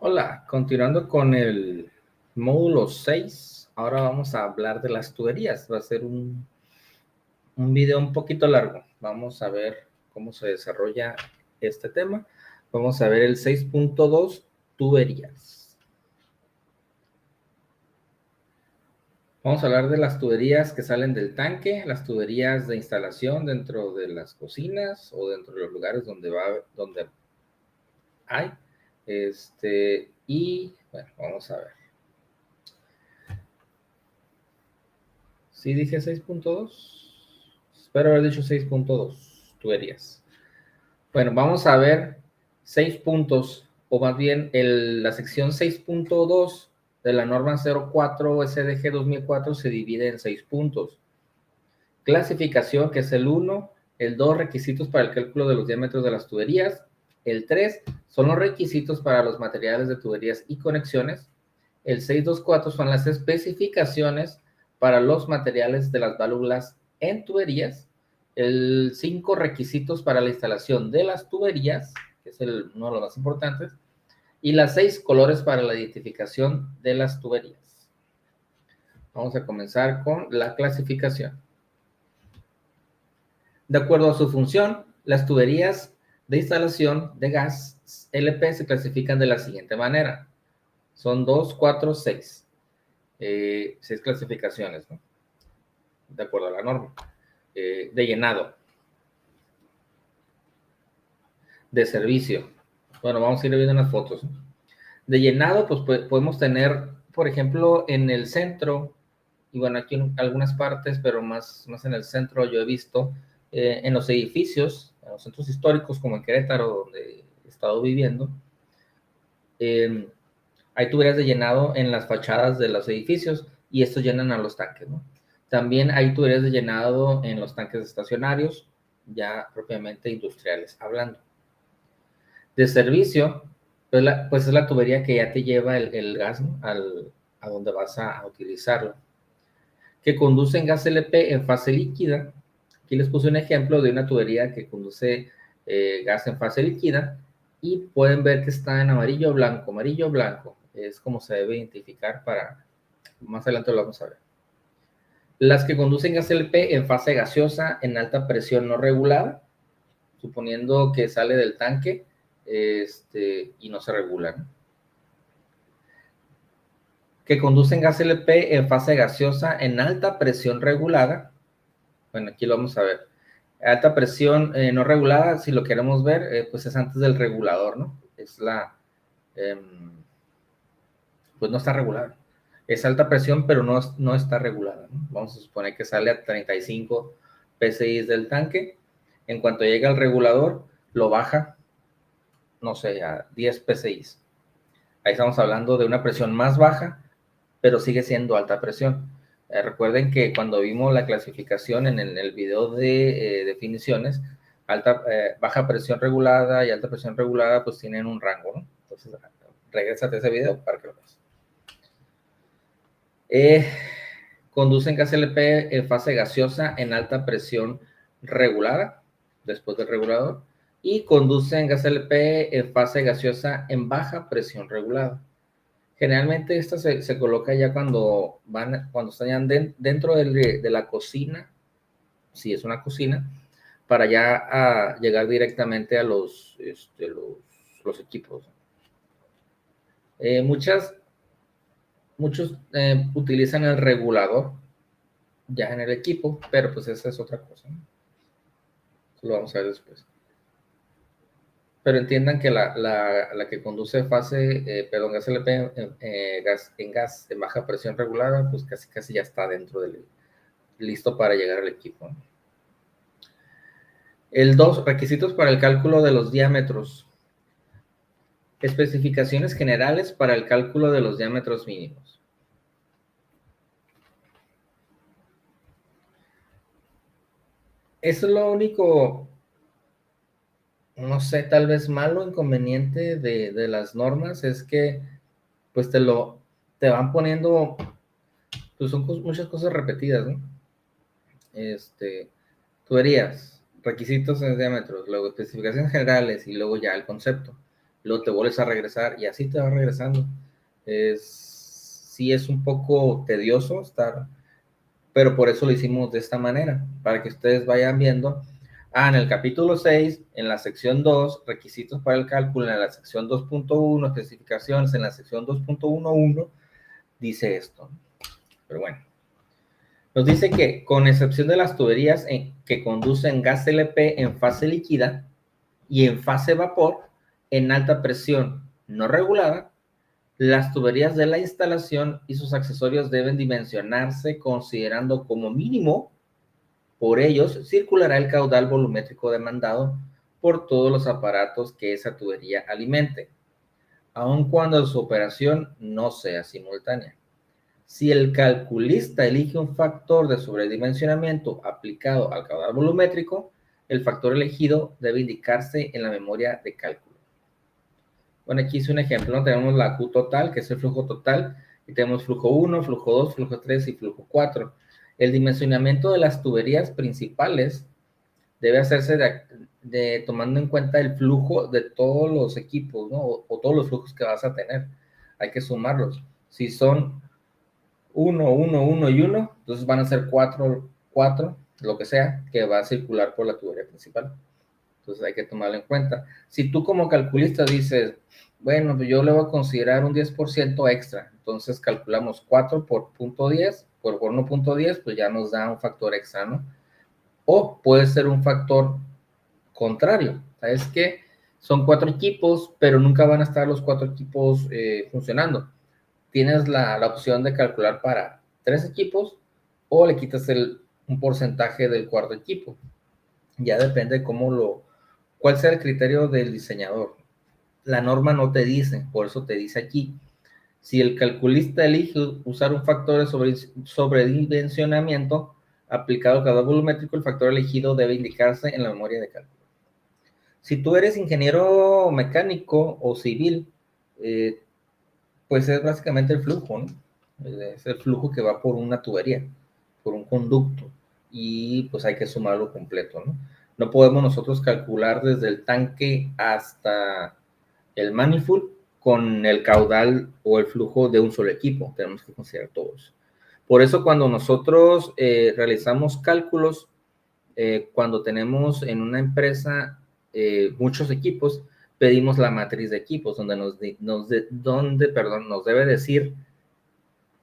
Hola, continuando con el módulo 6, ahora vamos a hablar de las tuberías. Va a ser un video un poquito largo. Vamos a ver cómo se desarrolla este tema. Vamos a ver el 6.2, tuberías. Vamos a hablar de las tuberías que salen del tanque, las tuberías de instalación dentro de las cocinas o dentro de los lugares donde hay. Y bueno, vamos a ver. ¿Sí dije 6.2? Espero haber dicho 6.2, tuberías. Bueno, vamos a ver 6 puntos, o más bien la sección 6.2 de la norma 04 SDG 2004 se divide en 6 puntos. Clasificación, que es el 1, el 2, requisitos para el cálculo de los diámetros de las tuberías, el 3 son los requisitos para los materiales de tuberías y conexiones, el 6.2.4 son las especificaciones para los materiales de las válvulas en tuberías, el 5, requisitos para la instalación de las tuberías, que es uno de los más importantes, y las 6, colores para la identificación de las tuberías. Vamos a comenzar con la clasificación. De acuerdo a su función, las tuberías de instalación de gas LP se clasifican de la siguiente manera. Son 2, 4, 6. 6 clasificaciones, ¿no? De acuerdo a la norma. De llenado. De servicio. Bueno, vamos a ir viendo unas fotos, ¿no? De llenado, pues podemos tener, por ejemplo, en el centro, y bueno, aquí en algunas partes, pero más en el centro yo he visto, en los edificios, en los centros históricos, como en Querétaro, donde he estado viviendo, hay tuberías de llenado en las fachadas de los edificios y estos llenan a los tanques, ¿no? También hay tuberías de llenado en los tanques estacionarios, ya propiamente industriales hablando. De servicio, pues es la tubería que ya te lleva el gas, ¿no? A donde vas a utilizarlo. Que conduce en gas LP en fase líquida. Aquí les puse un ejemplo de una tubería que conduce gas en fase líquida y pueden ver que está en amarillo blanco. Amarillo blanco es como se debe identificar para, más adelante lo vamos a ver. Las que conducen gas LP en fase gaseosa en alta presión no regulada, suponiendo que sale del tanque y no se regula, ¿no? Que conducen gas LP en fase gaseosa en alta presión regulada. Bueno, aquí lo vamos a ver. Alta presión no regulada, si lo queremos ver, pues es antes del regulador, ¿no? Es pues no está regulada. Es alta presión, pero no está regulada, ¿no? Vamos a suponer que sale a 35 PSI del tanque. En cuanto llega al regulador, lo baja, no sé, a 10 PSI. Ahí estamos hablando de una presión más baja, pero sigue siendo alta presión. Recuerden que cuando vimos la clasificación en el video de definiciones, baja presión regulada y alta presión regulada pues tienen un rango, ¿no? Entonces, regrésate a ese video para que lo veas. Conducen gas LP en fase gaseosa en alta presión regulada, después del regulador, y conducen gas LP en fase gaseosa en baja presión regulada. Generalmente esta se coloca ya cuando están ya dentro de la cocina, si es una cocina, para ya llegar directamente a los equipos. Muchos utilizan el regulador ya en el equipo, pero pues esa es otra cosa, ¿no? Eso lo vamos a ver después. Pero entiendan que la que conduce fase, gas LP en gas en baja presión regulada, pues casi ya está dentro listo para llegar al equipo. El 2, requisitos para el cálculo de los diámetros. Especificaciones generales para el cálculo de los diámetros mínimos. Eso es lo único, no sé, tal vez malo, inconveniente de las normas, es que pues te van poniendo, pues son muchas cosas repetidas, ¿no? Tuberías, requisitos en diámetros, luego especificaciones generales y luego ya el concepto. luego te vuelves a regresar y así te va regresando. Sí es un poco tedioso estar, pero por eso lo hicimos de esta manera, para que ustedes vayan viendo. En el capítulo 6, en la sección 2, requisitos para el cálculo, en la sección 2.1, especificaciones, en la sección 2.11, dice esto. Pero bueno, nos dice que con excepción de las tuberías que conducen gas LP en fase líquida y en fase vapor, en alta presión no regulada, las tuberías de la instalación y sus accesorios deben dimensionarse considerando como mínimo, por ellos circulará el caudal volumétrico demandado por todos los aparatos que esa tubería alimente, aun cuando su operación no sea simultánea. Si el calculista elige un factor de sobredimensionamiento aplicado al caudal volumétrico, el factor elegido debe indicarse en la memoria de cálculo. Bueno, aquí hice un ejemplo, ¿no? Tenemos la Q total, que es el flujo total, y tenemos flujo 1, flujo 2, flujo 3 y flujo 4. El dimensionamiento de las tuberías principales debe hacerse tomando en cuenta el flujo de todos los equipos, ¿no? O todos los flujos que vas a tener. Hay que sumarlos. Si son 1, 1, 1 y 1, entonces van a ser 4, 4, lo que sea, que va a circular por la tubería principal. Entonces hay que tomarlo en cuenta. Si tú como calculista dices, bueno, pues yo le voy a considerar un 10% extra, entonces calculamos 4 por 0.10, por 1.10, pues ya nos da un factor extra, ¿no? O puede ser un factor contrario. ¿Sabes qué? Son 4 equipos, pero nunca van a estar los 4 equipos funcionando. Tienes la opción de calcular para 3 equipos o le quitas un porcentaje del cuarto equipo. Ya depende cuál sea el criterio del diseñador. La norma no te dice, por eso te dice aquí. Si el calculista elige usar un factor de sobredimensionamiento aplicado al caudal volumétrico, el factor elegido debe indicarse en la memoria de cálculo. Si tú eres ingeniero mecánico o civil, pues es básicamente el flujo, ¿no? Es el flujo que va por una tubería, por un conducto, y pues hay que sumarlo completo, ¿no? No podemos nosotros calcular desde el tanque hasta el manifold con el caudal o el flujo de un solo equipo, tenemos que considerar todos. Por eso cuando nosotros realizamos cálculos, cuando tenemos en una empresa muchos equipos, pedimos la matriz de equipos, donde nos debe decir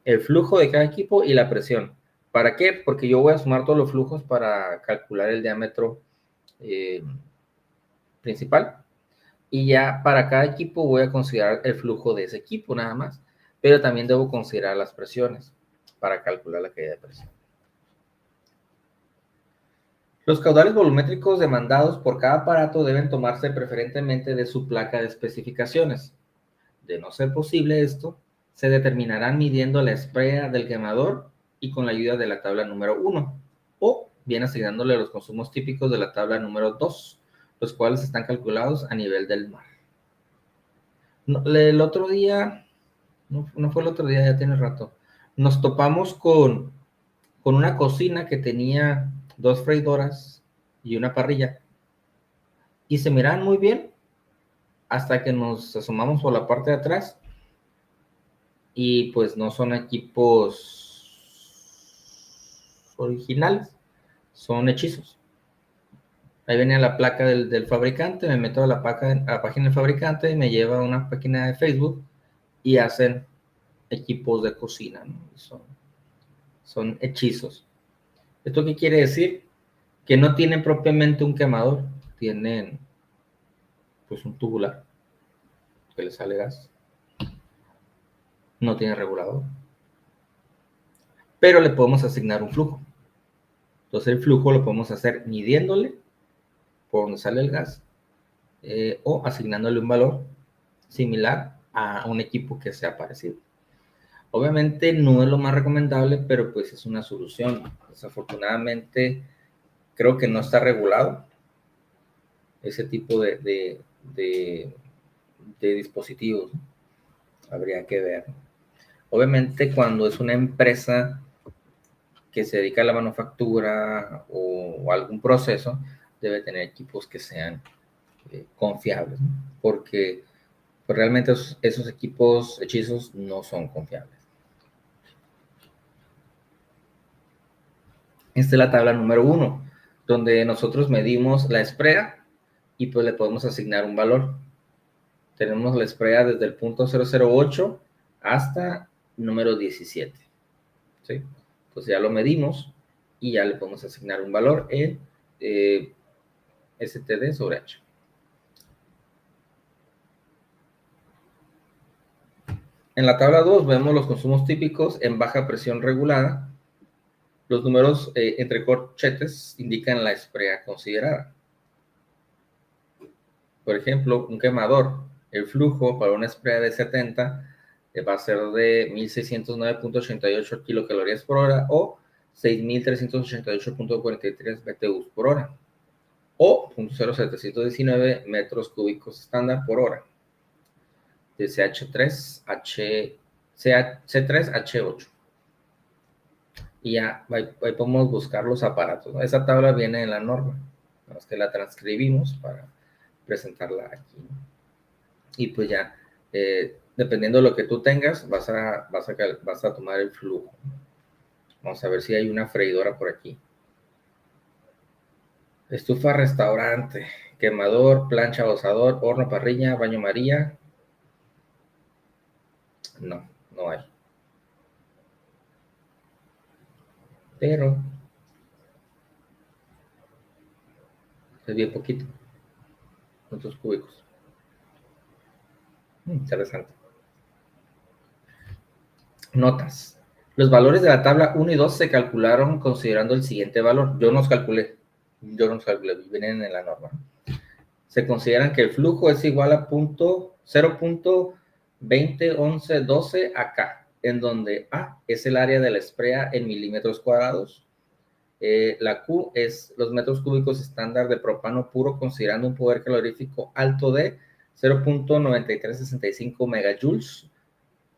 el flujo de cada equipo y la presión. ¿Para qué? Porque yo voy a sumar todos los flujos para calcular el diámetro principal. Y ya para cada equipo voy a considerar el flujo de ese equipo nada más. Pero también debo considerar las presiones para calcular la caída de presión. Los caudales volumétricos demandados por cada aparato deben tomarse preferentemente de su placa de especificaciones. De no ser posible esto, se determinarán midiendo la esprea del quemador y con la ayuda de la tabla número 1, o bien asignándole los consumos típicos de la tabla número 2, los cuales están calculados a nivel del mar. El otro día, no fue el otro día, ya tiene rato, nos topamos con una cocina que tenía 2 freidoras y una parrilla, y se miraban muy bien hasta que nos asomamos por la parte de atrás, y pues no son equipos originales, son hechizos. Ahí venía la placa del fabricante, me meto a la página del fabricante y me lleva a una página de Facebook y hacen equipos de cocina, ¿no? Son hechizos. ¿Esto qué quiere decir? Que no tienen propiamente un quemador, tienen pues un tubular que le sale gas, no tiene regulador, pero le podemos asignar un flujo. Entonces el flujo lo podemos hacer midiéndole por donde sale el gas o asignándole un valor similar a un equipo que sea parecido. Obviamente no es lo más recomendable, pero pues es una solución. Desafortunadamente creo que no está regulado ese tipo de dispositivos. Habría que ver. Obviamente cuando es una empresa que se dedica a la manufactura o algún proceso, debe tener equipos que sean confiables, ¿no? Porque pues realmente esos equipos hechizos no son confiables. Esta es la tabla número 1, donde nosotros medimos la esprea y pues le podemos asignar un valor. Tenemos la esprea desde el punto 008 hasta número 17. ¿Sí? Entonces ya lo medimos y ya le podemos asignar un valor en STD sobre H. En la tabla 2 vemos los consumos típicos en baja presión regulada. Los números entre corchetes indican la esprea considerada. Por ejemplo, un quemador, el flujo para una esprea de 70 va a ser de 1609.88 kilocalorías por hora o 6.388.43 BTU por hora o 0.0719 metros cúbicos estándar por hora de C3H8. Y ya ahí podemos buscar los aparatos, ¿no? Esa tabla viene en la norma, es que la transcribimos para presentarla aquí, ¿no? Y pues ya, dependiendo de lo que tú tengas, vas a tomar el flujo. Vamos a ver si hay una freidora por aquí. Estufa, restaurante, quemador, plancha, adosador, horno, parrilla, baño María. No, no hay. Pero es bien poquito. Metros cúbicos. Interesante. Notas. Los valores de la tabla 1 y 2 se calcularon considerando el siguiente valor. Yo no los calculé, vienen en la norma. Se consideran que el flujo es igual a 0.201112 acá, en donde A es el área de la esprea en milímetros cuadrados. La Q es los metros cúbicos estándar de propano puro, considerando un poder calorífico alto de 0.9365 megajoules,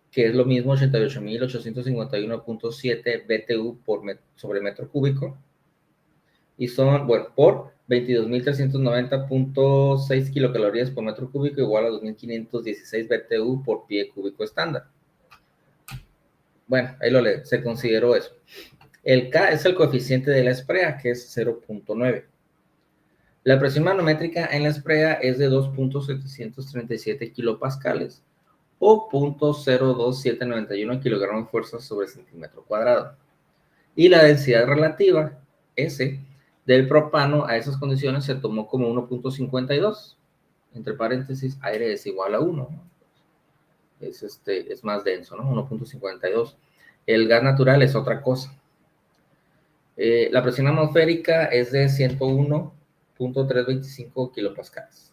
que es lo mismo 88.851.7 BTU sobre metro cúbico, y son, bueno, por 22.390.6 kilocalorías por metro cúbico, igual a 2.516 BTU por pie cúbico estándar. Bueno, ahí lo leo, se consideró eso. El K es el coeficiente de la esprea, que es 0.9. La presión manométrica en la esprea es de 2.737 kilopascales o 0.02791 kilogramos de fuerza sobre centímetro cuadrado. Y la densidad relativa, S, del propano a esas condiciones se tomó como 1.52. Entre paréntesis, aire es igual a 1. Es más denso, ¿no? 1.52. El gas natural es otra cosa. La presión atmosférica es de 101.325 kilopascales.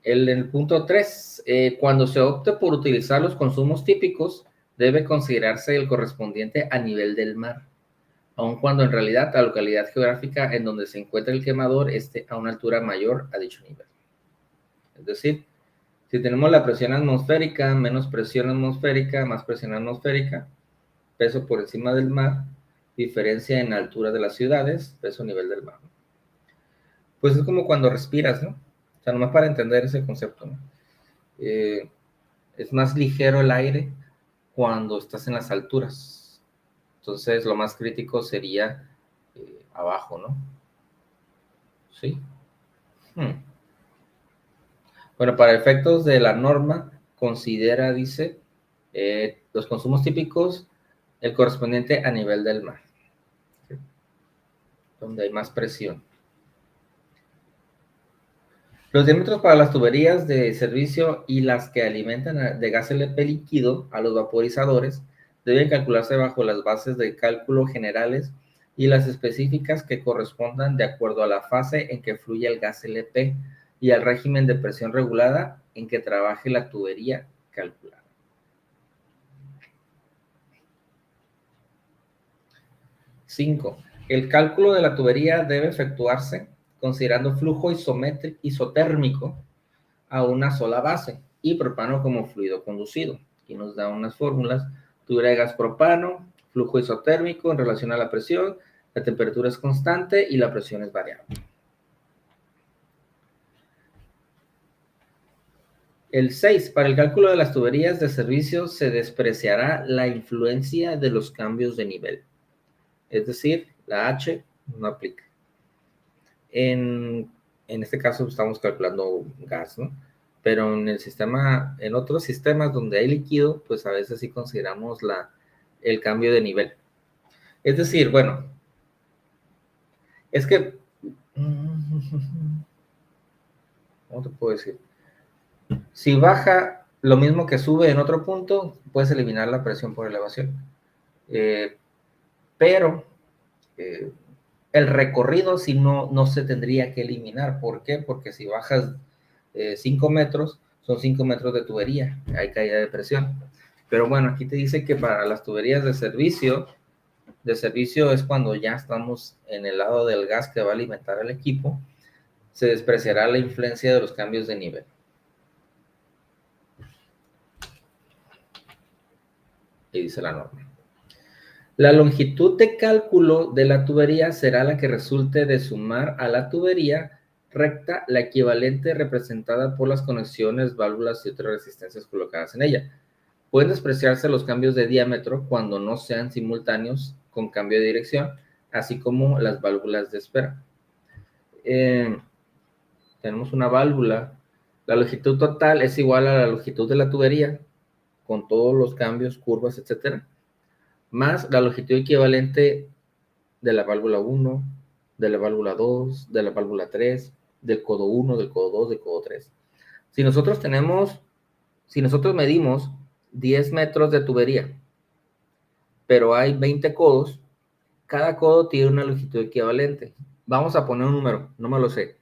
En el punto 3, cuando se opte por utilizar los consumos típicos, debe considerarse el correspondiente a nivel del mar, aun cuando en realidad la localidad geográfica en donde se encuentra el quemador esté a una altura mayor a dicho nivel. Es decir, si tenemos la presión atmosférica, menos presión atmosférica, más presión atmosférica, peso por encima del mar, diferencia en altura de las ciudades, peso a nivel del mar. Pues es como cuando respiras, ¿no? O sea, nomás para entender ese concepto, ¿no? Es más ligero el aire cuando estás en las alturas. Entonces, lo más crítico sería abajo, ¿no? Sí. Bueno, para efectos de la norma, considera, dice, los consumos típicos, el correspondiente a nivel del mar, ¿sí? Donde hay más presión. Los diámetros para las tuberías de servicio y las que alimentan de gas LP líquido a los vaporizadores deben calcularse bajo las bases de cálculo generales y las específicas que correspondan de acuerdo a la fase en que fluye el gas LP y al régimen de presión regulada en que trabaje la tubería calculada. 5. El cálculo de la tubería debe efectuarse considerando flujo isotérmico a una sola base y propano como fluido conducido. Aquí nos da unas fórmulas: tubería de gas propano, flujo isotérmico en relación a la presión, la temperatura es constante y la presión es variable. El 6. Para el cálculo de las tuberías de servicio se despreciará la influencia de los cambios de nivel. Es decir, la H no aplica. En este caso estamos calculando gas, ¿no? Pero en otros sistemas donde hay líquido, pues a veces sí consideramos el cambio de nivel. Es decir, bueno, es que, ¿cómo te puedo decir? Si baja lo mismo que sube en otro punto, puedes eliminar la presión por elevación. Pero el recorrido si no se tendría que eliminar. ¿Por qué? Porque si bajas 5 metros, son 5 metros de tubería, hay caída de presión. Pero bueno, aquí te dice que para las tuberías de servicio es cuando ya estamos en el lado del gas que va a alimentar el equipo, se despreciará la influencia de los cambios de nivel. Y dice la norma. La longitud de cálculo de la tubería será la que resulte de sumar a la tubería recta la equivalente representada por las conexiones, válvulas y otras resistencias colocadas en ella. Pueden despreciarse los cambios de diámetro cuando no sean simultáneos con cambio de dirección, así como las válvulas de espera. Tenemos una válvula. La longitud total es igual a la longitud de la tubería, con todos los cambios, curvas, etcétera, más la longitud equivalente de la válvula 1, de la válvula 2, de la válvula 3, del codo 1, del codo 2, del codo 3. Si nosotros medimos 10 metros de tubería, pero hay 20 codos, cada codo tiene una longitud equivalente. Vamos a poner un número, no me lo sé.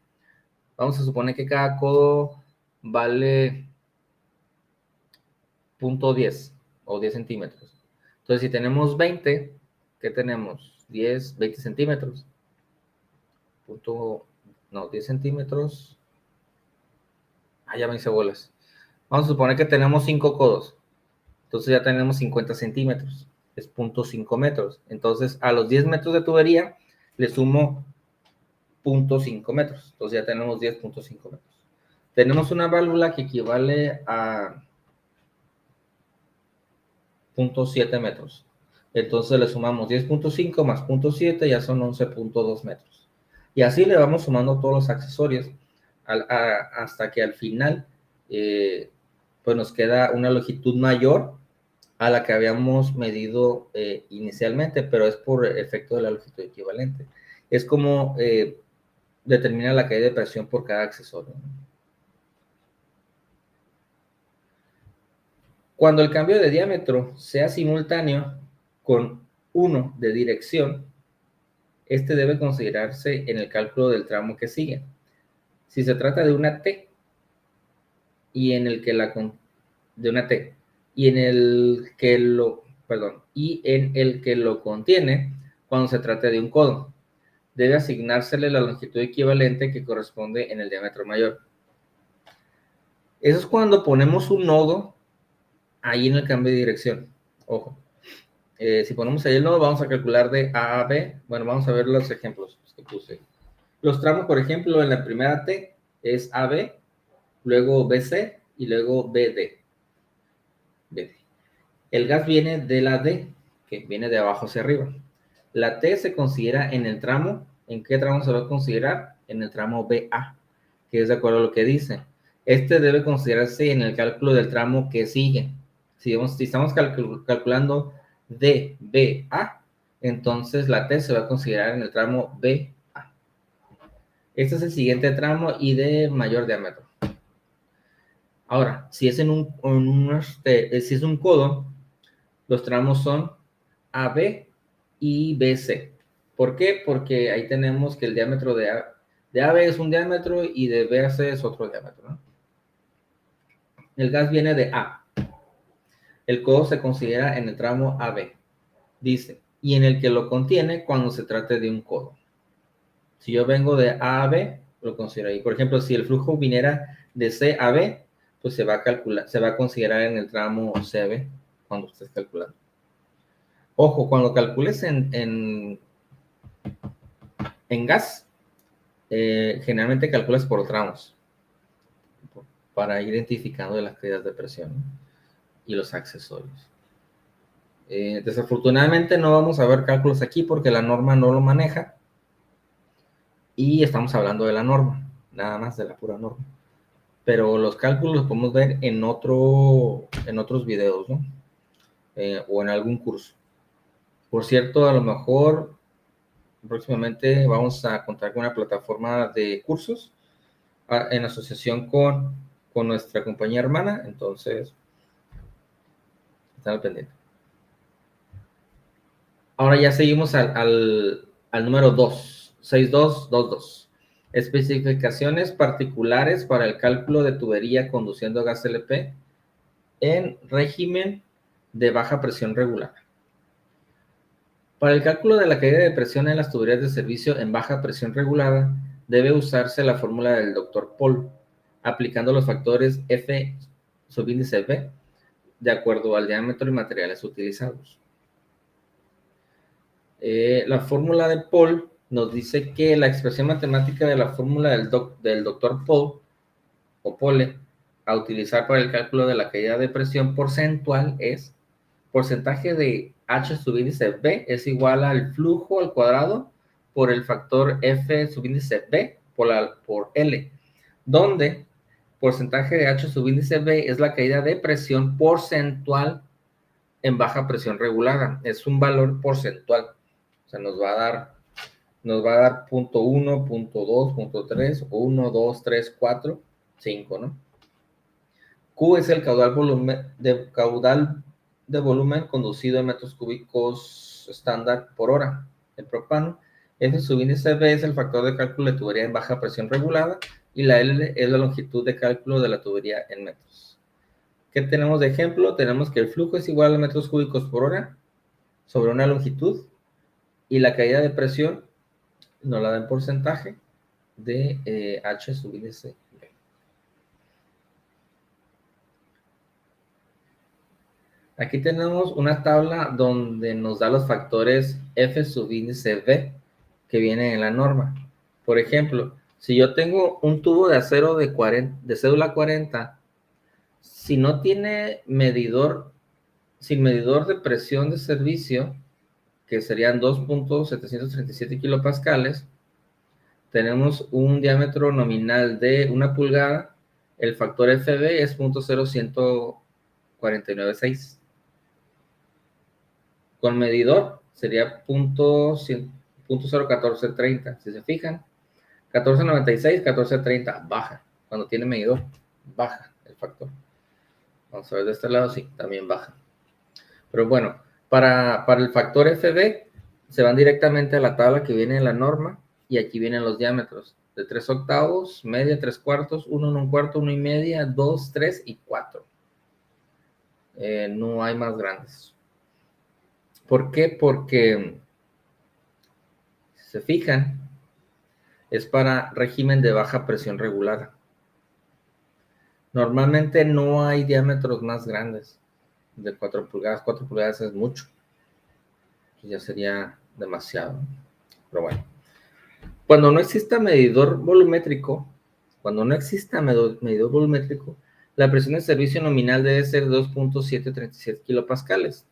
Vamos a suponer que cada codo vale 0.10 o 10 centímetros. Entonces, si tenemos 20, ¿qué tenemos? 10, 20 centímetros. 10 centímetros. Ya me hice bolas. Vamos a suponer que tenemos 5 codos. Entonces ya tenemos 50 centímetros. Es 0.5 metros. Entonces, a los 10 metros de tubería, le sumo 0.5 metros. Entonces ya tenemos 10.5 metros. Tenemos una válvula que equivale a 0.7 metros. Entonces le sumamos 10.5 más 0.7, ya son 11.2 metros. Y así le vamos sumando todos los accesorios hasta que al final pues nos queda una longitud mayor a la que habíamos medido inicialmente, pero es por efecto de la longitud equivalente. Es como determina la caída de presión por cada accesorio, ¿no? Cuando el cambio de diámetro sea simultáneo con uno de dirección, este debe considerarse en el cálculo del tramo que sigue. Si se trata de una T y en el que lo contiene, cuando se trate de un codo, debe asignársele la longitud equivalente que corresponde en el diámetro mayor. Eso es cuando ponemos un nodo ahí en el cambio de dirección. Ojo. Si ponemos ahí el nodo, vamos a calcular de A a B. Bueno, vamos a ver los ejemplos que puse. Los tramos, por ejemplo, en la primera T es AB, luego BC y luego BD. El gas viene de la D, que viene de abajo hacia arriba. La T se considera en el tramo. ¿En qué tramo se va a considerar? En el tramo BA, que es de acuerdo a lo que dice. Este debe considerarse en el cálculo del tramo que sigue. Si estamos calculando DBA, entonces la T se va a considerar en el tramo BA. Este es el siguiente tramo y de mayor diámetro. Ahora, si es si es un codo, los tramos son AB y BC. ¿Por qué? Porque ahí tenemos que el diámetro de AB es un diámetro y de BC es otro diámetro, ¿no? El gas viene de A. El codo se considera en el tramo AB. Dice, y en el que lo contiene cuando se trate de un codo. Si yo vengo de A a B, lo considero ahí. Por ejemplo, si el flujo viniera de C a B, pues se va a considerar en el tramo CB cuando estés calculando. Ojo, cuando calcules en gas, generalmente calculas por tramos para ir identificando las caídas de presión, ¿no? Y los accesorios. Desafortunadamente no vamos a ver cálculos aquí porque la norma no lo maneja y estamos hablando de la norma, nada más de la pura norma. Pero los cálculos los podemos ver en otros videos, ¿no? O en algún curso. Por cierto, a lo mejor próximamente vamos a contar con una plataforma de cursos en asociación con nuestra compañía hermana, entonces están al pendiente. Ahora ya seguimos al número 2, 6222. Especificaciones particulares para el cálculo de tubería conduciendo gas LP en régimen de baja presión regular. Para el cálculo de la caída de presión en las tuberías de servicio en baja presión regulada, debe usarse la fórmula del Dr. Paul, aplicando los factores F subíndice B de acuerdo al diámetro y materiales utilizados. La fórmula de Paul nos dice que la expresión matemática de la fórmula del Dr. Paul o Pole a utilizar para el cálculo de la caída de presión porcentual es porcentaje de H subíndice B es igual al flujo al cuadrado por el factor F subíndice B por L, donde porcentaje de H subíndice B es la caída de presión porcentual en baja presión regulada. Es un valor porcentual. O sea, nos va a dar 0.1, 0.2, 0.3, 1, 2, 3, 4, 5, ¿no? Q es el caudal de volumen conducido en metros cúbicos estándar por hora. El propano. F subíndice B es el factor de cálculo de tubería en baja presión regulada y la L es la longitud de cálculo de la tubería en metros. ¿Qué tenemos de ejemplo? Tenemos que el flujo es igual a metros cúbicos por hora sobre una longitud y la caída de presión nos la da en porcentaje de H subíndice B. Aquí tenemos una tabla donde nos da los factores F subíndice B que vienen en la norma. Por ejemplo, si yo tengo un tubo de acero de cédula 40, si no tiene medidor, sin medidor de presión de servicio, que serían 2.737 kilopascales, tenemos un diámetro nominal de 1 pulgada, el factor FB es 0.01496. Con medidor sería 0.01430, si se fijan. 1496, 1430, baja. Cuando tiene medidor, baja el factor. Vamos a ver de este lado, sí, también baja. Pero bueno, para el factor FB, se van directamente a la tabla que viene en la norma y aquí vienen los diámetros de 3 octavos, media, 3 cuartos, 1, 1 cuarto, 1 y media, 2, 3 y 4. No hay más grandes. ¿Por qué? Porque, si se fijan, es para régimen de baja presión regulada. Normalmente no hay diámetros más grandes de 4 pulgadas. 4 pulgadas es mucho. Ya sería demasiado. Pero bueno. Cuando no exista medidor volumétrico, la presión de servicio nominal debe ser 2.737 kilopascales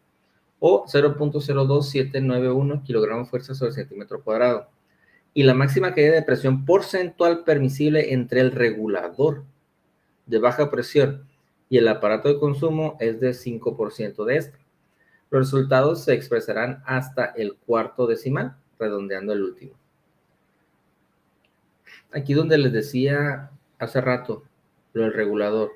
o 0.02791 kilogramos fuerza sobre centímetro cuadrado. Y la máxima caída de presión porcentual permisible entre el regulador de baja presión y el aparato de consumo es de 5% de esta. Los resultados se expresarán hasta el cuarto decimal, redondeando el último. Aquí donde les decía hace rato, lo del regulador.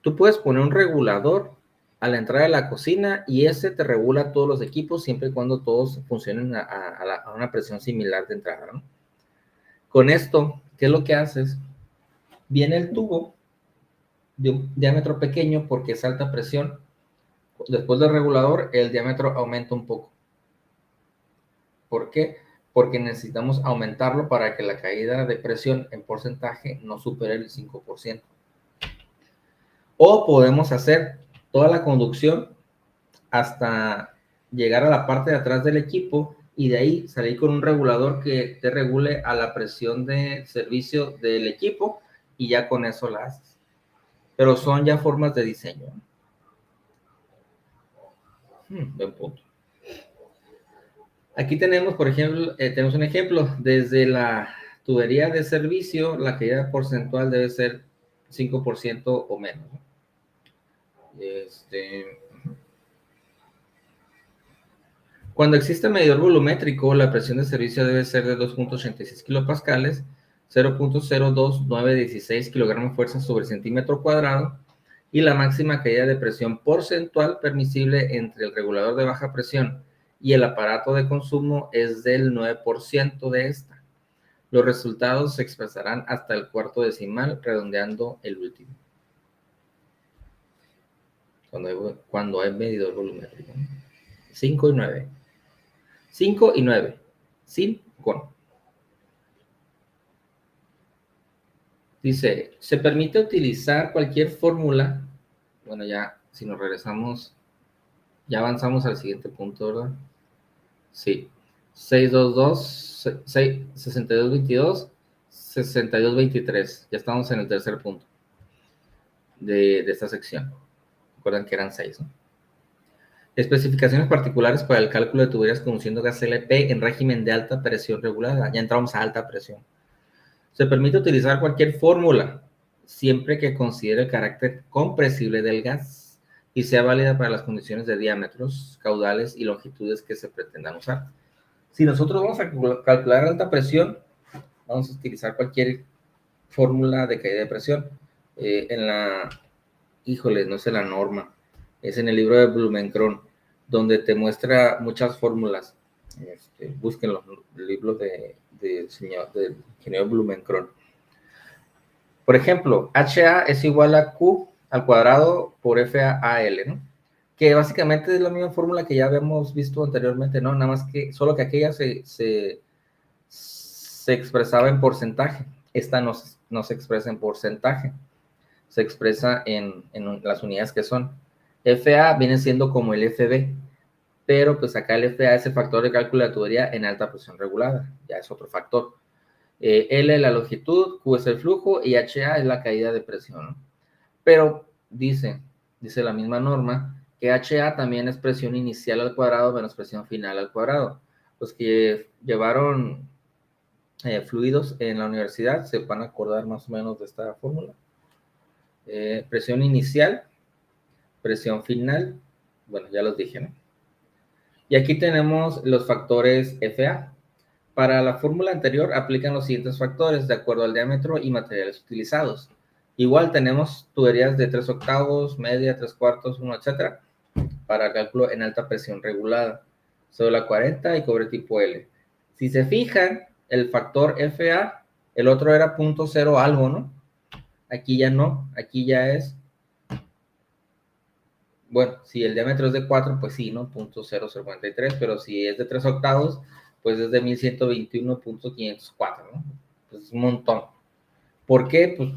Tú puedes poner un regulador a la entrada de la cocina y ese te regula todos los equipos siempre y cuando todos funcionen a una presión similar de entrada, ¿no? Con esto, ¿qué es lo que haces? Viene el tubo de un diámetro pequeño porque es alta presión. Después del regulador, el diámetro aumenta un poco. ¿Por qué? Porque necesitamos aumentarlo para que la caída de presión en porcentaje no supere el 5%. O podemos hacer toda la conducción hasta llegar a la parte de atrás del equipo y de ahí salir con un regulador que te regule a la presión de servicio del equipo y ya con eso la haces. Pero son ya formas de diseño. Buen punto. Aquí tenemos, por ejemplo, tenemos un ejemplo. Desde la tubería de servicio, la caída porcentual debe ser 5% o menos. Cuando existe medidor volumétrico, la presión de servicio debe ser de 2.86 kilopascales, 0.02916 kilogramos de fuerza sobre centímetro cuadrado, y la máxima caída de presión porcentual permisible entre el regulador de baja presión y el aparato de consumo es del 9% de esta. Los resultados se expresarán hasta el cuarto decimal, redondeando el último. Cuando hay medidor volumétrico. 5 y 9. 5 y 9. Sin con. Dice, se permite utilizar cualquier fórmula. Bueno, ya, si nos regresamos, ya avanzamos al siguiente punto, ¿verdad? Sí. 622, 6222, 6223. Ya estamos en el tercer punto de esta sección. Recuerden que eran 6, ¿no? Especificaciones particulares para el cálculo de tuberías conduciendo gas LP en régimen de alta presión regulada. Ya entramos a alta presión. Se permite utilizar cualquier fórmula, siempre que considere el carácter compresible del gas y sea válida para las condiciones de diámetros, caudales y longitudes que se pretendan usar. Si nosotros vamos a calcular alta presión, vamos a utilizar cualquier fórmula de caída de presión. No sé la norma, es en el libro de Blumenkron, donde te muestra muchas fórmulas. Búsquenlo, el libro del ingeniero Blumenkron. Por ejemplo, HA es igual a Q al cuadrado por FAL, ¿no? Que básicamente es la misma fórmula que ya habíamos visto anteriormente, ¿no? Nada más que, solo que aquella se expresaba en porcentaje. Esta no se expresa en porcentaje. Se expresa en las unidades que son. FA viene siendo como el FB, pero pues acá el FA es el factor de cálculo de la tubería en alta presión regulada. Ya es otro factor. L es la longitud, Q es el flujo y HA es la caída de presión, ¿no? Pero dice la misma norma que HA también es presión inicial al cuadrado menos presión final al cuadrado. Los que llevaron fluidos en la universidad se van a acordar más o menos de esta fórmula. Presión inicial, presión final, bueno, ya los dije, ¿no? Y aquí tenemos los factores FA. Para la fórmula anterior aplican los siguientes factores de acuerdo al diámetro y materiales utilizados. Igual tenemos tuberías de 3 octavos, media, 3 cuartos, 1, etc. para cálculo en alta presión regulada. Cédula 40 y cobre tipo L. Si se fijan, el factor FA, el otro era 0.0 algo, ¿no? Aquí ya no, aquí ya es, bueno, si el diámetro es de 4, pues sí, ¿no? 0.0043, pero si es de 3 octavos, pues es de 1121.504, ¿no? Pues es un montón. ¿Por qué?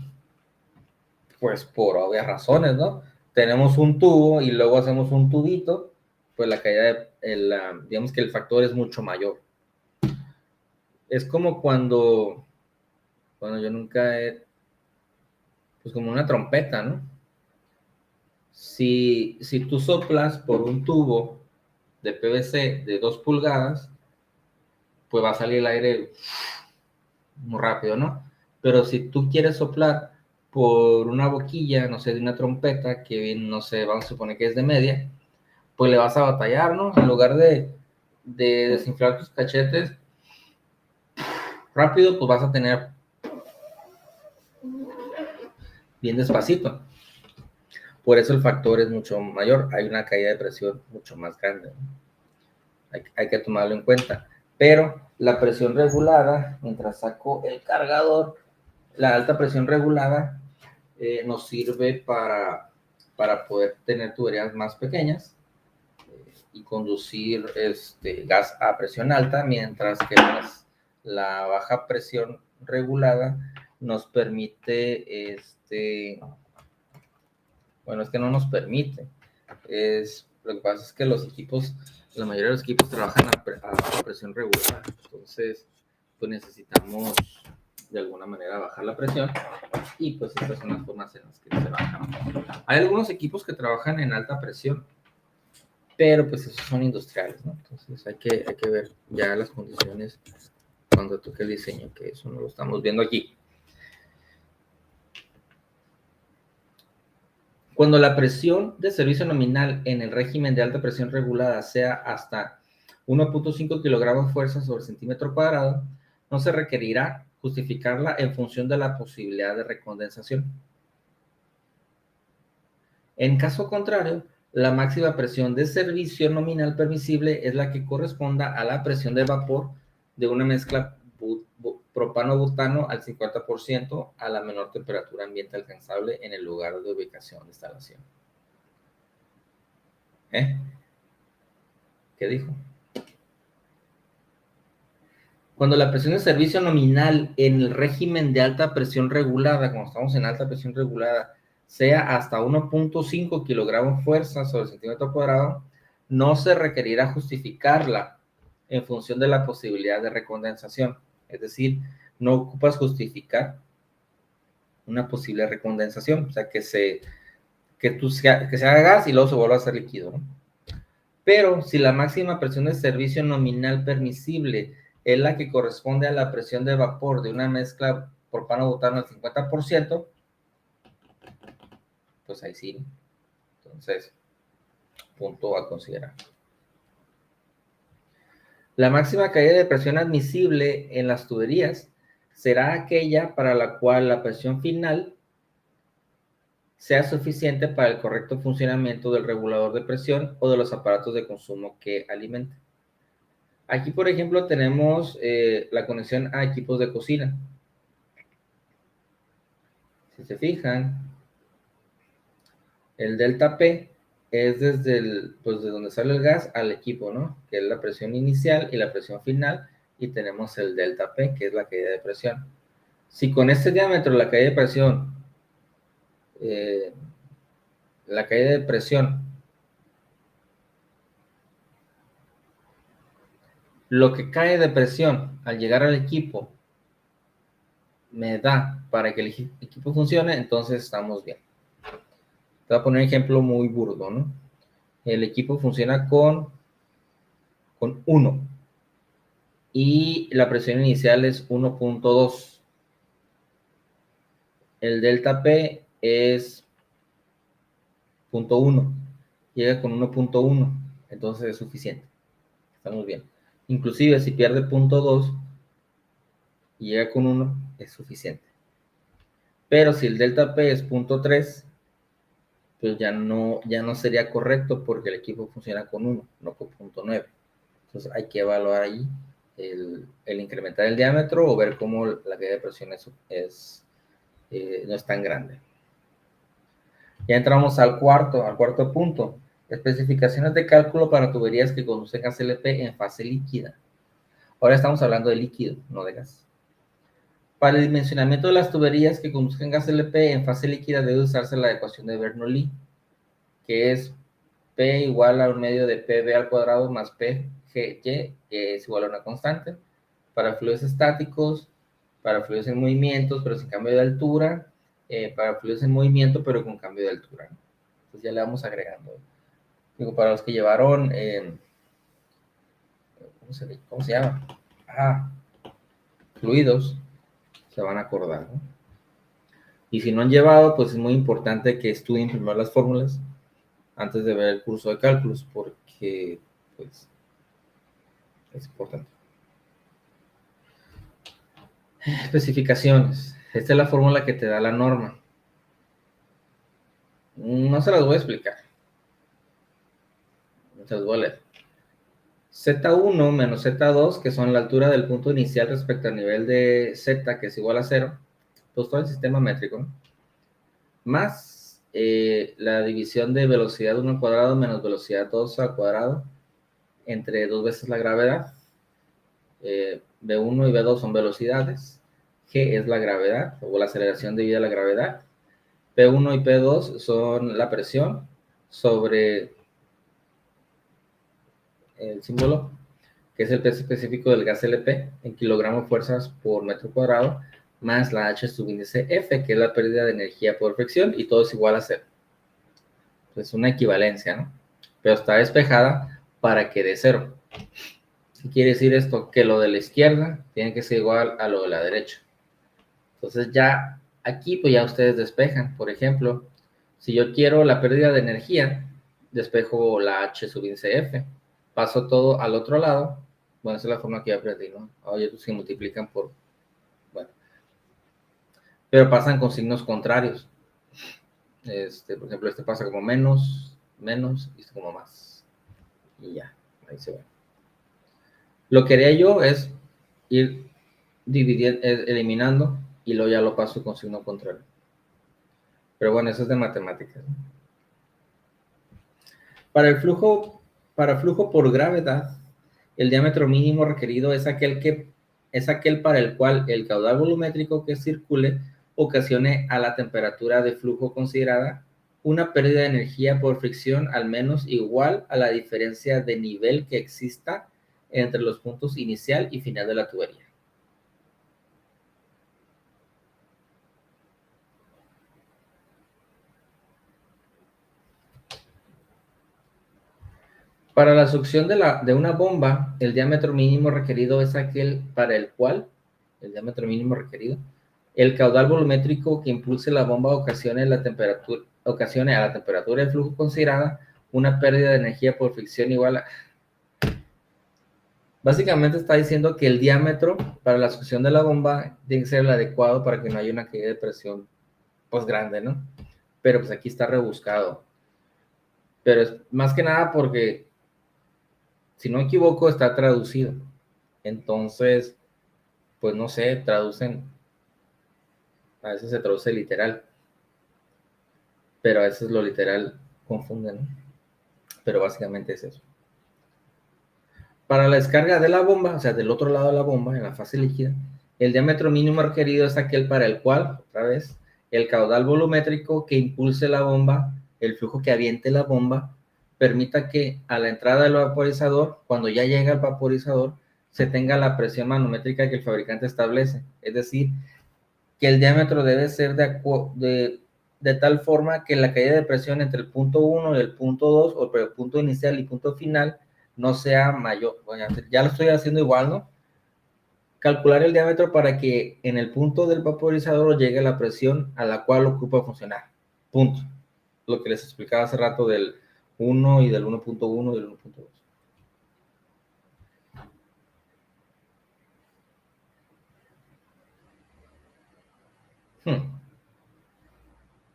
Pues por obvias razones, ¿no? Tenemos un tubo y luego hacemos un tubito, pues la caída, digamos que el factor es mucho mayor. Es como cuando yo nunca he, pues como una trompeta, ¿no? Si tú soplas por un tubo de PVC de 2 pulgadas, pues va a salir el aire muy rápido, ¿no? Pero si tú quieres soplar por una boquilla, no sé, de una trompeta, que no sé, vamos a suponer que es de media, pues le vas a batallar, ¿no? En lugar de desinflar tus cachetes rápido, pues vas a tener bien despacito. Por eso el factor es mucho mayor, hay una caída de presión mucho más grande, ¿no? Hay que tomarlo en cuenta. Pero la presión regulada, mientras saco el cargador, la alta presión regulada nos sirve para poder tener tuberías más pequeñas y conducir gas a presión alta, mientras que la baja presión regulada nos permite, bueno, es que no nos permite, lo que pasa es que los equipos la mayoría de los equipos trabajan a presión regular, entonces pues necesitamos de alguna manera bajar la presión y pues estas son las formas en las que se bajan. Hay algunos equipos que trabajan en alta presión, pero pues esos son industriales, ¿no? Entonces hay que ver ya las condiciones cuando toque el diseño, que eso no lo estamos viendo aquí. Cuando la presión de servicio nominal en el régimen de alta presión regulada sea hasta 1.5 kilogramos fuerza sobre centímetro cuadrado, no se requerirá justificarla en función de la posibilidad de recondensación. En caso contrario, la máxima presión de servicio nominal permisible es la que corresponda a la presión de vapor de una mezcla propano-butano al 50% a la menor temperatura ambiente alcanzable en el lugar de ubicación de instalación. ¿Qué dijo? Cuando la presión de servicio nominal en el régimen de alta presión regulada, cuando estamos en alta presión regulada, sea hasta 1.5 kilogramos fuerza sobre centímetro cuadrado, no se requerirá justificarla en función de la posibilidad de recondensación. Es decir, no ocupas justificar una posible recondensación, o sea, que se haga gas y luego se vuelva a hacer líquido, ¿no? Pero si la máxima presión de servicio nominal permisible es la que corresponde a la presión de vapor de una mezcla propano-butano al 50%, pues ahí sí. Entonces, punto a considerar. La máxima caída de presión admisible en las tuberías será aquella para la cual la presión final sea suficiente para el correcto funcionamiento del regulador de presión o de los aparatos de consumo que alimenten. Aquí, por ejemplo, tenemos la conexión a equipos de cocina. Si se fijan, el delta P es desde pues de donde sale el gas al equipo, ¿no? Que es la presión inicial y la presión final, y tenemos el delta P, que es la caída de presión. Si con este diámetro la caída de presión, lo que cae de presión al llegar al equipo me da para que el equipo funcione, entonces estamos bien. Te voy a poner un ejemplo muy burdo, ¿no? El equipo funciona con 1 y la presión inicial es 1.2. El delta P es 0.1, llega con 1.1, entonces es suficiente. Estamos bien. Inclusive si pierde 0.2 y llega con 1, es suficiente. Pero si el delta P es 0.3, pues ya no sería correcto porque el equipo funciona con 1, no con 0.9. Entonces hay que evaluar ahí el incrementar el diámetro o ver cómo la caída de presión no es tan grande. Ya entramos al cuarto punto. Especificaciones de cálculo para tuberías que conducen gas LP en fase líquida. Ahora estamos hablando de líquido, no de gas. Para el dimensionamiento de las tuberías que conducen gas LP en fase líquida debe usarse la ecuación de Bernoulli, que es P igual a un medio de PV al cuadrado más PGY, que es igual a una constante. Para fluidos estáticos, para fluidos en movimientos, pero sin cambio de altura, para fluidos en movimiento, pero con cambio de altura. Entonces ya le vamos agregando. Digo, para los que llevaron, ¿cómo se llama? Fluidos, se van a acordar, ¿no? Y si no han llevado, pues es muy importante que estudien primero las fórmulas antes de ver el curso de cálculos, porque, pues, es importante. Especificaciones. Esta es la fórmula que te da la norma. No se las voy a explicar. Se las voy a leer. Z1 menos Z2, que son la altura del punto inicial respecto al nivel de Z, que es igual a 0, pues todo el sistema métrico, ¿no? Más la división de velocidad 1 al cuadrado menos velocidad 2 al cuadrado entre 2 veces la gravedad. V1 y V2 son velocidades. G es la gravedad o la aceleración debido a la gravedad. P1 y P2 son la presión sobre el símbolo, que es el peso específico del gas LP en kilogramos fuerzas por metro cuadrado, más la H subíndice F, que es la pérdida de energía por fricción, y todo es igual a cero. Es una equivalencia, ¿no? Pero está despejada para que dé cero. ¿Qué quiere decir esto? Que lo de la izquierda tiene que ser igual a lo de la derecha. Entonces ya aquí pues ya ustedes despejan. Por ejemplo, si yo quiero la pérdida de energía, despejo la H subíndice F. Paso todo al otro lado. Bueno, esa es la forma que yo aprendí, ¿no? Ahora ellos se multiplican por... Bueno. Pero pasan con signos contrarios. Por ejemplo, este pasa como menos, menos, y este como más. Y ya, ahí se ve. Lo que haría yo es ir dividiendo, eliminando, y luego ya lo paso con signo contrario. Pero bueno, eso es de matemáticas, ¿no? Para flujo por gravedad, el diámetro mínimo requerido es aquel para el cual el caudal volumétrico que circule ocasione a la temperatura de flujo considerada una pérdida de energía por fricción al menos igual a la diferencia de nivel que exista entre los puntos inicial y final de la tubería. Para la succión de una bomba, el diámetro mínimo requerido es aquel para el cual, el diámetro mínimo requerido, el caudal volumétrico que impulse la bomba ocasione a la temperatura de flujo considerada una pérdida de energía por fricción igual a... Básicamente está diciendo que el diámetro para la succión de la bomba tiene que ser el adecuado para que no haya una caída de presión pues grande, ¿no? Pero pues aquí está rebuscado. Pero es más que nada porque, si no me equivoco, está traducido. Entonces, pues no sé, traducen, a veces se traduce literal, pero a veces lo literal confunden, ¿no? Pero básicamente es eso. Para la descarga de la bomba, o sea, del otro lado de la bomba, en la fase líquida, el diámetro mínimo requerido es aquel para el cual, otra vez, el caudal volumétrico que impulse la bomba, el flujo que aviente la bomba, permita que a la entrada del vaporizador, cuando ya llega al vaporizador, se tenga la presión manométrica que el fabricante establece. Es decir, que el diámetro debe ser de tal forma que la caída de presión entre el punto 1 y el punto 2, o el punto inicial y punto final, no sea mayor. Bueno, ya lo estoy haciendo igual, ¿no? Calcular el diámetro para que en el punto del vaporizador llegue la presión a la cual ocupa funcionar. Punto. Lo que les explicaba hace rato del 1 y del 1.1 y del 1.2.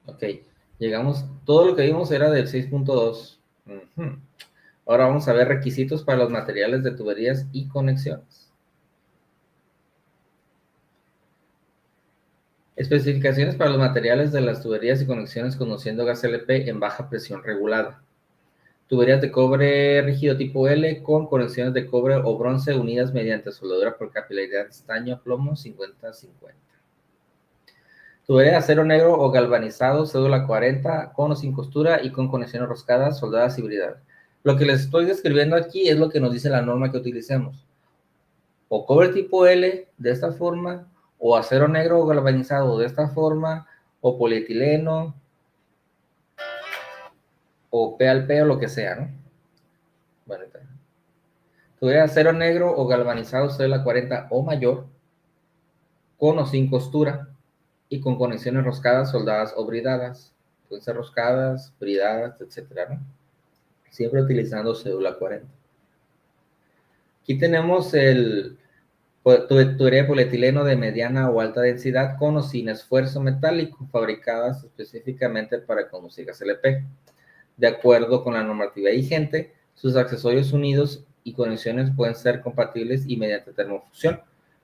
Ok, llegamos, todo lo que vimos era del 6.2. Ahora vamos a ver requisitos para los materiales de tuberías y conexiones. Especificaciones para los materiales de las tuberías y conexiones conduciendo gas LP en baja presión regulada. Tuberías de cobre rígido tipo L con conexiones de cobre o bronce unidas mediante soldadura por capilaridad estaño plomo 50-50. Tubería de acero negro o galvanizado, cédula 40, con o sin costura y con conexiones roscadas, soldadas y bridadas. Lo que les estoy describiendo aquí es lo que nos dice la norma que utilicemos. O cobre tipo L de esta forma, o acero negro o galvanizado de esta forma, o polietileno, o P al P o lo que sea, ¿no? Bueno, tubería de acero negro o galvanizado, cédula 40 o mayor, con o sin costura, y con conexiones roscadas, soldadas o bridadas. Pueden ser roscadas, bridadas, etcétera, ¿no? Siempre utilizando cédula 40. Aquí tenemos el tubería de polietileno de mediana o alta densidad con o sin esfuerzo metálico, fabricadas específicamente para conducir gas LP. De acuerdo con la normativa vigente, sus accesorios unidos y conexiones pueden ser compatibles y mediante termofusión,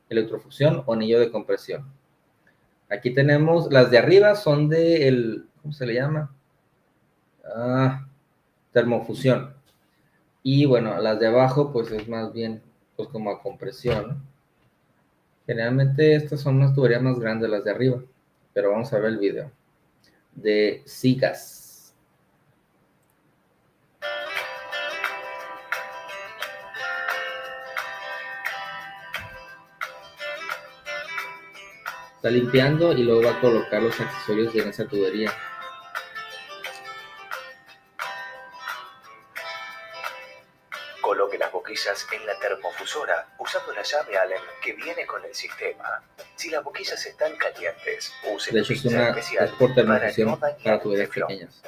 electrofusión o anillo de compresión. Aquí tenemos, las de arriba son de el, ¿cómo se le llama? Termofusión. Y bueno, las de abajo pues es más bien pues como a compresión, ¿no? Generalmente estas son unas tuberías más grandes, las de arriba, pero vamos a ver el video de SIGAS. Está limpiando y luego va a colocar los accesorios en esa tubería. Coloque las boquillas en la termofusora usando la llave Allen que viene con el sistema. Si las boquillas están calientes, use De hecho, la pinza especial es por para termofusión no dañar para el tuberías teflón. pequeñas.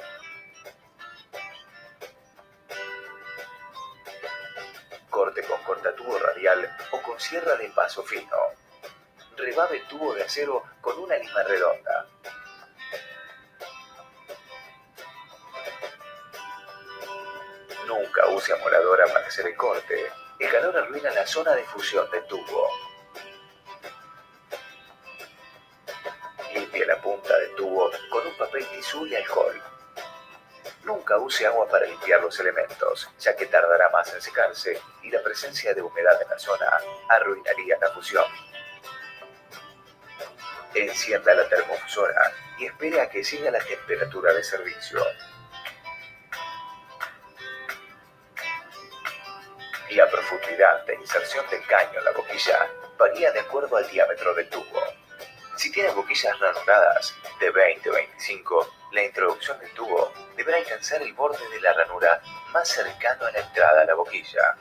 Corte con cortatubo radial o con sierra de paso fino. Rebabe el tubo de acero con una lima redonda. Nunca use amoladora para hacer el corte. El calor arruina la zona de fusión del tubo. Limpie la punta del tubo con un papel tisú y alcohol. Nunca use agua para limpiar los elementos, ya que tardará más en secarse y la presencia de humedad en la zona arruinaría la fusión. Encienda la termofusora y espere a que llegue a la temperatura de servicio. La profundidad de inserción del caño en la boquilla varía de acuerdo al diámetro del tubo. Si tiene boquillas ranuradas de 20-25, la introducción del tubo deberá alcanzar el borde de la ranura más cercano a la entrada a la boquilla.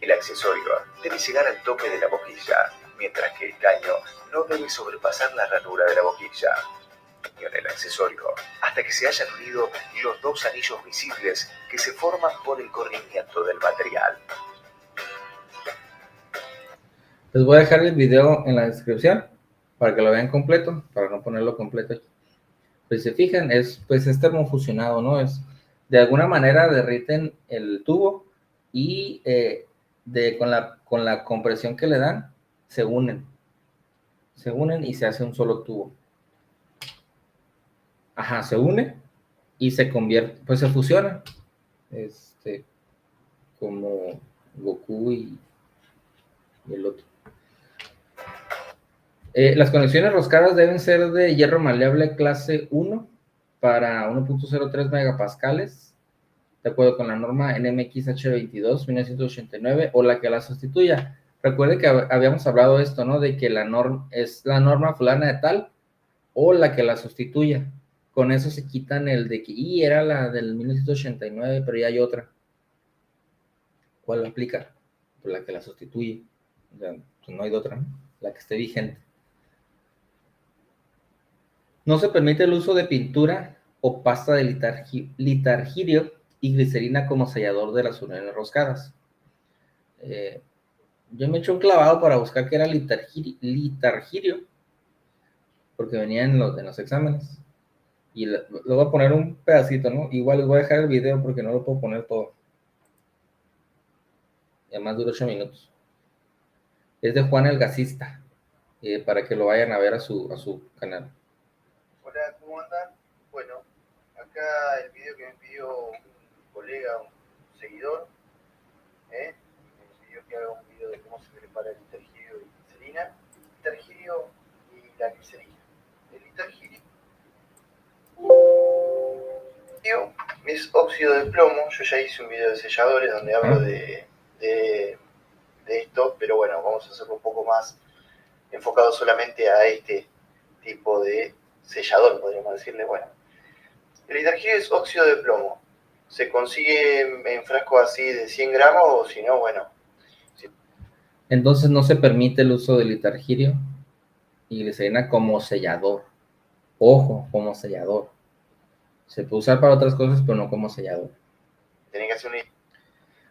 El accesorio debe llegar al tope de la boquilla, mientras que el caño no debe sobrepasar la ranura de la boquilla. En el accesorio, hasta que se hayan unido los dos anillos visibles que se forman por el corrimiento del material. Les voy a dejar el video en la descripción para que lo vean completo, para no ponerlo completo aquí. Pues si se fijan, es termofusionado, ¿no? De alguna manera derriten el tubo y con la compresión que le dan, se unen y se hace un solo tubo. Ajá, se une y se convierte, pues se fusiona, como Goku y el otro. Las conexiones roscadas deben ser de hierro maleable clase 1 para 1.03 megapascales, de acuerdo con la norma NMX H22 1989 o la que la sustituya. Recuerde que habíamos hablado de esto, ¿no? De que la norma es la norma fulana de tal o la que la sustituya. Con eso se quitan el de que era la del 1989, pero ya hay otra. ¿Cuál la aplica? Pues la que la sustituye. O sea, pues no hay de otra, ¿no? La que esté vigente. No se permite el uso de pintura o pasta de litargirio y glicerina como sellador de las uniones roscadas. Yo me eché un clavado para buscar qué era litargirio, porque venía en los exámenes. Y le voy a poner un pedacito, ¿no? Igual les voy a dejar el video porque no lo puedo poner todo. Y además dura 8 minutos. Es de Juan el Gasista, para que lo vayan a ver a su canal. Hola, ¿cómo andan? Bueno, acá el video que me pidió un colega, un seguidor, me pidió que haga un video de cómo se prepara el litargirio y glicerina. Litargirio y la glicerina. El litargirio es óxido de plomo. Yo ya hice un video de selladores donde hablo de esto, pero bueno, vamos a hacerlo un poco más enfocado solamente a este tipo de sellador, podríamos decirle. Bueno, el litargirio es óxido de plomo. Se consigue en frascos así de 100 gramos o si no, bueno. Entonces no se permite el uso de litargirio y glicerina como sellador. Ojo, como sellador. Se puede usar para otras cosas, pero no como sellador. Tienen que hacer un...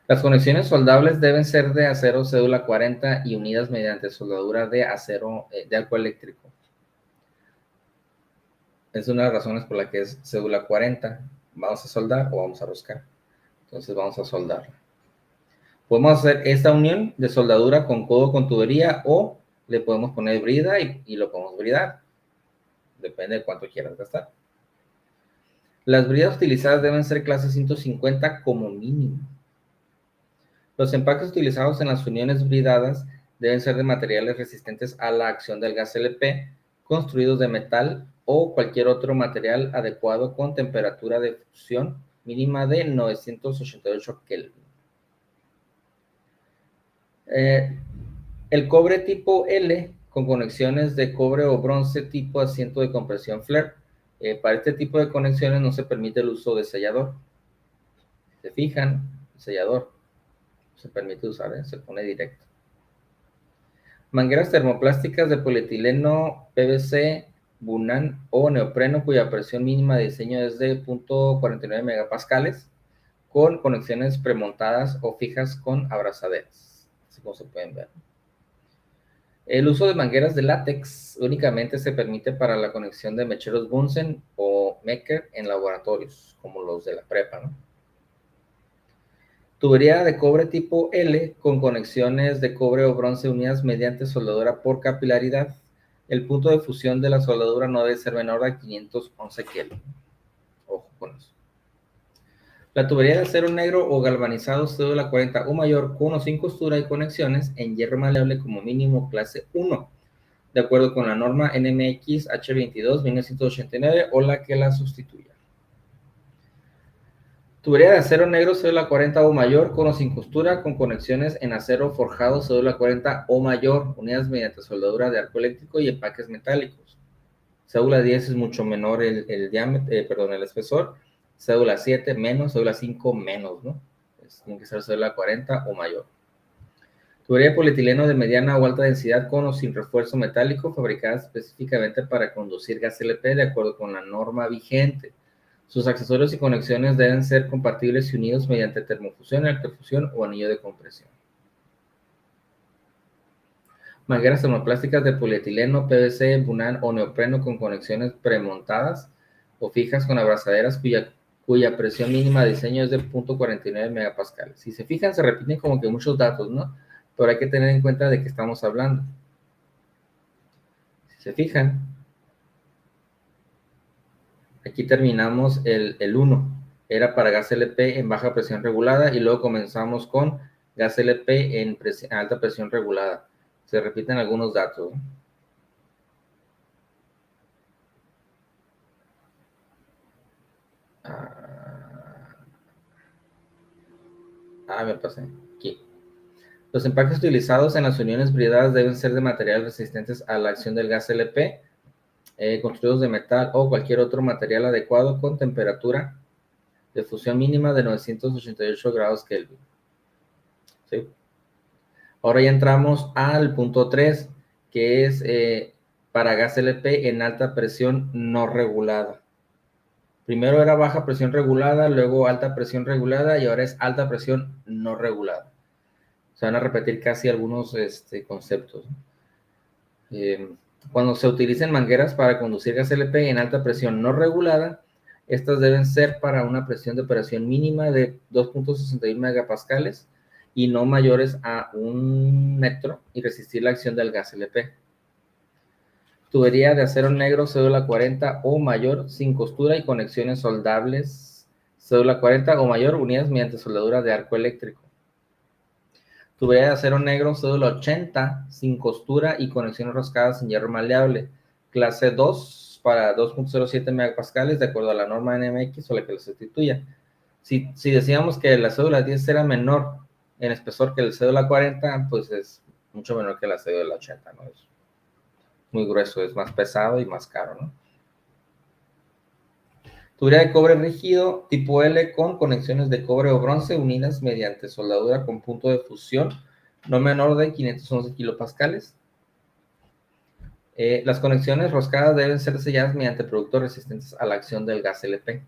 Las conexiones soldables deben ser de acero cédula 40 y unidas mediante soldadura de acero de arco eléctrico. Es una de las razones por la que es cédula 40. Vamos a soldar o vamos a roscar. Entonces vamos a soldar. Podemos hacer esta unión de soldadura con codo con tubería o le podemos poner brida y lo podemos bridar. Depende de cuánto quieras gastar. Las bridas utilizadas deben ser clase 150 como mínimo. Los empaques utilizados en las uniones bridadas deben ser de materiales resistentes a la acción del gas LP, construidos de metal o cualquier otro material adecuado con temperatura de fusión mínima de 988 Kelvin. El cobre tipo L con conexiones de cobre o bronce tipo asiento de compresión flare. Para este tipo de conexiones no se permite el uso de sellador. Si se fijan, el sellador se permite usar, se pone directo. Mangueras termoplásticas de polietileno, PVC, Bunán o neopreno cuya presión mínima de diseño es de 0.49 megapascales con conexiones premontadas o fijas con abrazaderas, así como se pueden ver. El uso de mangueras de látex únicamente se permite para la conexión de mecheros Bunsen o Mecker en laboratorios, como los de la prepa, ¿no? Tubería de cobre tipo L con conexiones de cobre o bronce unidas mediante soldadura por capilaridad. El punto de fusión de la soldadura no debe ser menor a 511 Kelvin. Ojo con eso. La tubería de acero negro o galvanizado cédula 40 o mayor con o sin costura y conexiones en hierro maleable como mínimo clase 1, de acuerdo con la norma NMX H22-1989 o la que la sustituya. Tubería de acero negro cédula 40 o mayor con o sin costura con conexiones en acero forjado cédula 40 o mayor unidas mediante soldadura de arco eléctrico y empaques metálicos. Cédula 10 es mucho menor el diámetro, el espesor. Cédula 7 menos, cédula 5 menos, ¿no? Tiene que ser cédula 40 o mayor. Tubería de polietileno de mediana o alta densidad con o sin refuerzo metálico fabricada específicamente para conducir gas LP de acuerdo con la norma vigente. Sus accesorios y conexiones deben ser compatibles y unidos mediante termofusión, electrofusión o anillo de compresión. Mangueras termoplásticas de polietileno, PVC, Bunán o neopreno con conexiones premontadas o fijas con abrazaderas cuya presión mínima de diseño es de 0.49 megapascales. Si se fijan, se repiten como que muchos datos, ¿no? Pero hay que tener en cuenta de qué estamos hablando. Si se fijan, aquí terminamos el 1. Era para gas LP en baja presión regulada y luego comenzamos con gas LP en alta presión regulada. Se repiten algunos datos, ¿no? Me pasé. Aquí. Los empaques utilizados en las uniones bridadas deben ser de materiales resistentes a la acción del gas LP, construidos de metal o cualquier otro material adecuado con temperatura de fusión mínima de 988 grados Kelvin. ¿Sí? Ahora ya entramos al punto 3, que es para gas LP en alta presión no regulada. Primero era baja presión regulada, luego alta presión regulada y ahora es alta presión no regulada. Se van a repetir casi algunos conceptos. Cuando se utilicen mangueras para conducir gas LP en alta presión no regulada, estas deben ser para una presión de operación mínima de 2.61 megapascales y no mayores a 1 metro y resistir la acción del gas LP. Tubería de acero negro, cédula 40 o mayor, sin costura y conexiones soldables, cédula 40 o mayor, unidas mediante soldadura de arco eléctrico. Tubería de acero negro, cédula 80, sin costura y conexiones roscadas en hierro maleable, clase 2 para 2.07 megapascales, de acuerdo a la norma NMX o la que la sustituya. Si decíamos que la cédula 10 era menor en espesor que el cédula 40, pues es mucho menor que la cédula 80, ¿no? Es muy grueso, es más pesado y más caro, ¿no? Tubería de cobre rígido tipo L con conexiones de cobre o bronce unidas mediante soldadura con punto de fusión no menor de 511 kilopascales. Las conexiones roscadas deben ser selladas mediante productos resistentes a la acción del gas LP.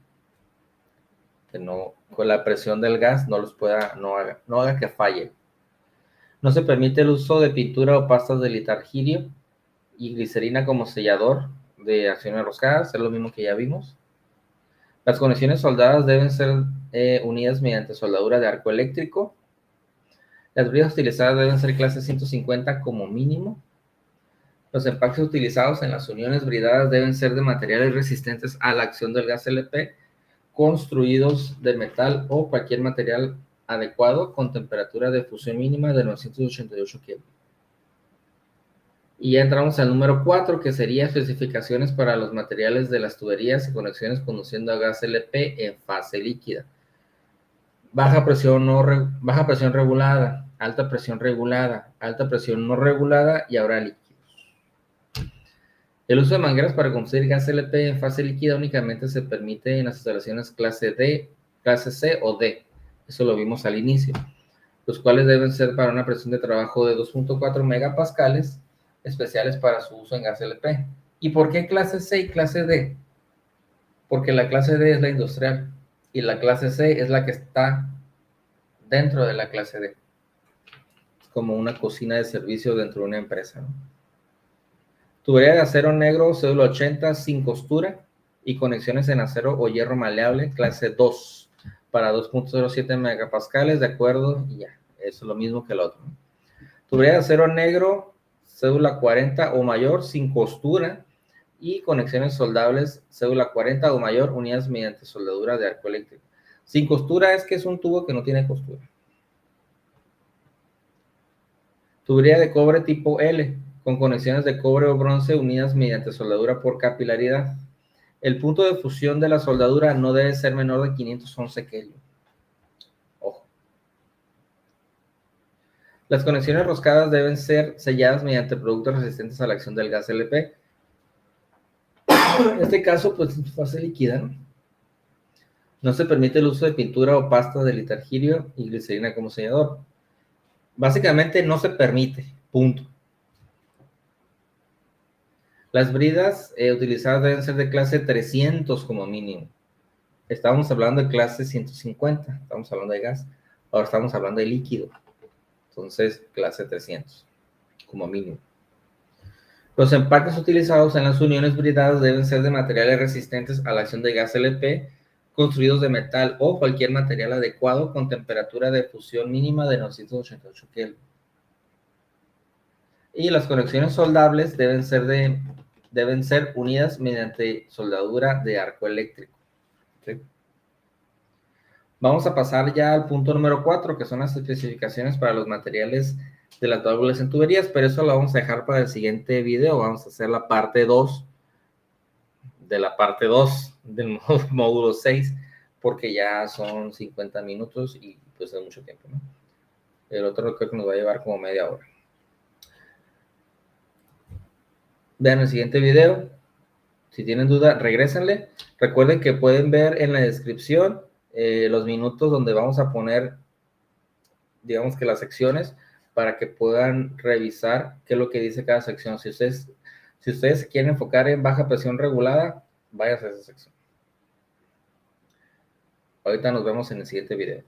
Que no, con la presión del gas no haga que falle. No se permite el uso de pintura o pastas de litargirio y glicerina como sellador de acciones roscadas, es lo mismo que ya vimos. Las conexiones soldadas deben ser unidas mediante soldadura de arco eléctrico. Las bridas utilizadas deben ser clase 150 como mínimo. Los empaques utilizados en las uniones bridadas deben ser de materiales resistentes a la acción del gas LP, construidos de metal o cualquier material adecuado con temperatura de fusión mínima de 988 Kelvin. Y ya entramos al número 4, que sería especificaciones para los materiales de las tuberías y conexiones conduciendo a gas LP en fase líquida. Baja presión regulada, alta presión regulada, alta presión no regulada y ahora líquidos. El uso de mangueras para conducir gas LP en fase líquida únicamente se permite en las instalaciones clase D, clase C o D. Eso lo vimos al inicio. Los cuales deben ser para una presión de trabajo de 2.4 megapascales, especiales para su uso en gas LP. ¿Y por qué clase C y clase D? Porque la clase D es la industrial y la clase C es la que está dentro de la clase D. Es como una cocina de servicio dentro de una empresa, ¿no? Tubería de acero negro, cédula 80, sin costura y conexiones en acero o hierro maleable, clase 2, para 2.07 megapascales, de acuerdo, y ya, eso es lo mismo que el otro, ¿no? Tubería de acero negro, cédula 40 o mayor, sin costura y conexiones soldables, cédula 40 o mayor, unidas mediante soldadura de arco eléctrico. Sin costura es que es un tubo que no tiene costura. Tubería de cobre tipo L, con conexiones de cobre o bronce unidas mediante soldadura por capilaridad. El punto de fusión de la soldadura no debe ser menor de 511 kelvin. Ojo. Las conexiones roscadas deben ser selladas mediante productos resistentes a la acción del gas LP. En este caso, pues, fase líquida, ¿no? No se permite el uso de pintura o pasta de litargirio y glicerina como sellador. Básicamente no se permite, punto. Las bridas utilizadas deben ser de clase 300 como mínimo. Estábamos hablando de clase 150, estamos hablando de gas. Ahora estamos hablando de líquido. Entonces, clase 300 como mínimo. Los empaques utilizados en las uniones bridadas deben ser de materiales resistentes a la acción de gas LP, construidos de metal o cualquier material adecuado con temperatura de fusión mínima de 988 Kelvin. Y las conexiones soldables deben ser unidas mediante soldadura de arco eléctrico. ¿Sí? Vamos a pasar ya al punto número 4, que son las especificaciones para los materiales de las válvulas en tuberías, pero eso lo vamos a dejar para el siguiente video. Vamos a hacer la parte 2 de la parte 2 del módulo 6, porque ya son 50 minutos y pues es mucho tiempo, ¿no? El otro creo que nos va a llevar como media hora. Vean el siguiente video. Si tienen duda, regrésenle. Recuerden que pueden ver en la descripción los minutos donde vamos a poner, digamos que las secciones, para que puedan revisar qué es lo que dice cada sección. Si ustedes se quieren enfocar en baja presión regulada, váyanse a esa sección. Ahorita nos vemos en el siguiente video.